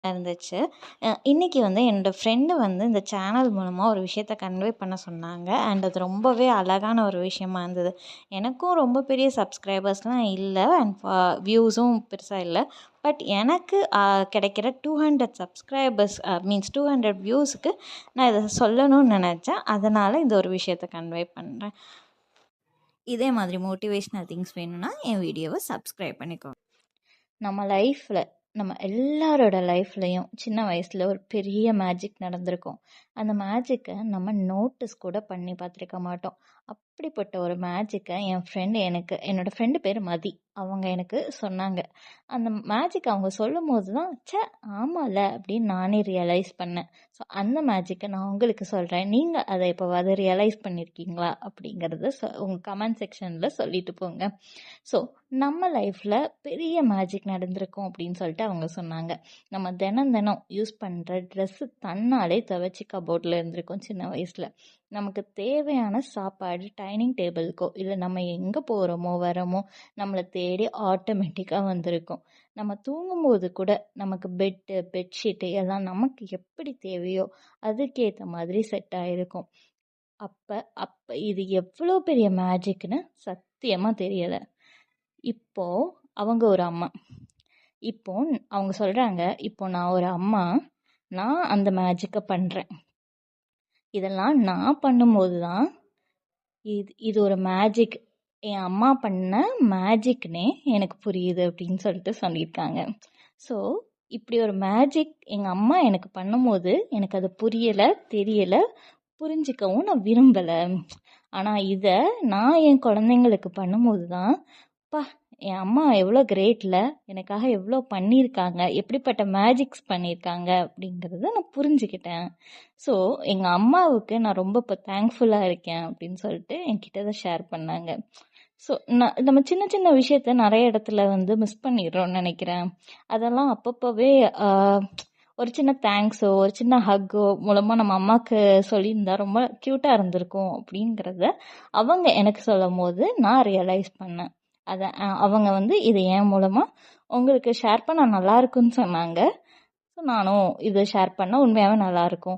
இருந்துச்சு. இன்னைக்கு வந்து என்னோட ஃப்ரெண்டு வந்து இந்த சேனல் மூலமா ஒரு விஷயத்த கன்வே பண்ண சொன்னாங்க. அண்ட் அது ரொம்பவே அழகான ஒரு விஷயமா இருந்தது. எனக்கும் ரொம்ப பெரிய சப்ஸ்கிரைபர்ஸ்லாம் இல்ல. அண்ட் வியூஸும் பெருசா இல்ல. பட் எனக்கு கிடைக்கிற 200 சப்ஸ்கிரைபர்ஸ் மீன்ஸ் 200 வியூஸுக்கு நான் இத சொல்லணும்னு நெனச்சேன். அதனால இந்த ஒரு விஷயத்த கன்வே பண்றேன். இதே மாதிரி மோட்டிவேஷனல் திங்ஸ் வேணும்னா என் வீடியோவை சப்ஸ்கிரைப் பண்ணிக்கோங்க. நம்ம லைஃப்பில் நம்ம எல்லாரோட லைஃப்லையும் சின்ன வயசில் ஒரு பெரிய மேஜிக் நடந்திருக்கும். அந்த மேஜிக்கை நம்ம நோட்டீஸ் கூட பண்ணி பார்த்துருக்க மாட்டோம். அப்படிப்பட்ட ஒரு மேஜிக்கை என்னோடய ஃப்ரெண்டு பேர் மதி, அவங்க எனக்கு சொன்னாங்க. அந்த மேஜிக் அவங்க சொல்லும் போது தான் ஆமாம்ல அப்படின்னு நானே ரியலைஸ் பண்ணேன். ஸோ அந்த மேஜிக்கை நான் உங்களுக்கு சொல்கிறேன். நீங்கள் அதை இப்போவாது ரியலைஸ் பண்ணியிருக்கீங்களா அப்படிங்கிறத உங்கள் கமெண்ட் செக்ஷனில் சொல்லிட்டு போங்க. ஸோ நம்ம லைஃப்பில் பெரிய மேஜிக் நடந்திருக்கும் அப்படின்னு சொல்லிட்டு அவங்க சொன்னாங்க. நம்ம தினம் தினம் யூஸ் பண்ணுற ட்ரெஸ்ஸு தன்னாலே துவைச்சி கபோர்டில் இருந்திருக்கும் சின்ன வயசில். நமக்கு தேவையான சாப்பாடு டைனிங் டேபிளுக்கோ இல்லை நம்ம எங்கே போகிறோமோ வரோமோ நம்மளை தேடி ஆட்டோமேட்டிக்காக வந்திருக்கும். நம்ம தூங்கும்போது கூட நமக்கு பெட்ஷீட்டு எல்லாம் நமக்கு எப்படி தேவையோ அதுக்கேற்ற மாதிரி செட் ஆகிருக்கும். அப்போ இது எவ்வளோ பெரிய மேஜிக்னு சத்தியமாக தெரியலை. இப்போ அவங்க ஒரு அம்மா. இப்போ அவங்க சொல்கிறாங்க, இப்போ நான் ஒரு அம்மா, நான் அந்த மேஜிக்கை பண்ணுறேன். இதெல்லாம் நான் பண்ணும்போது தான் இது ஒரு மேஜிக், என் அம்மா பண்ண மேஜிக்னே எனக்கு புரியுது அப்படின்னு சொல்லிட்டு சொல்லியிருக்காங்க. ஸோ இப்படி ஒரு மேஜிக் எங்கள் அம்மா எனக்கு பண்ணும்போது எனக்கு அது புரியலை, தெரியலை, புரிஞ்சிக்கவும் நான் விரும்பலை. ஆனால் இதை நான் என் குழந்தைங்களுக்கு பண்ணும்போது தான் என் அம்மா எவ்வளோ கிரேட்ல, எனக்காக எவ்வளோ பண்ணியிருக்காங்க, எப்படிப்பட்ட மேஜிக்ஸ் பண்ணியிருக்காங்க அப்படிங்கிறத நான் புரிஞ்சுக்கிட்டேன். ஸோ எங்கள் அம்மாவுக்கு நான் ரொம்ப இப்போ தேங்க்ஃபுல்லாக இருக்கேன் அப்படின்னு சொல்லிட்டு என்கிட்ட அதை ஷேர் பண்ணாங்க. ஸோ நம்ம சின்ன சின்ன விஷயத்த நிறைய இடத்துல வந்து மிஸ் பண்ணிடுறோம்னு நினைக்கிறேன். அதெல்லாம் அப்பப்போவே ஒரு சின்ன தேங்க்ஸோ ஒரு சின்ன ஹக்கோ மூலமாக நம்ம அம்மாவுக்கு சொல்லியிருந்தா ரொம்ப க்யூட்டாக இருந்திருக்கும் அப்படிங்கிறத அவங்க எனக்கு சொல்லும் போது நான் ரியலைஸ் பண்ணேன். அதை அவங்க வந்து இது என் மூலமாக உங்களுக்கு ஷேர் பண்ண நல்லா இருக்குன்னு சொன்னாங்க. ஸோ நானும் இதை ஷேர் பண்ண உண்மையாகவே நல்லாயிருக்கும்.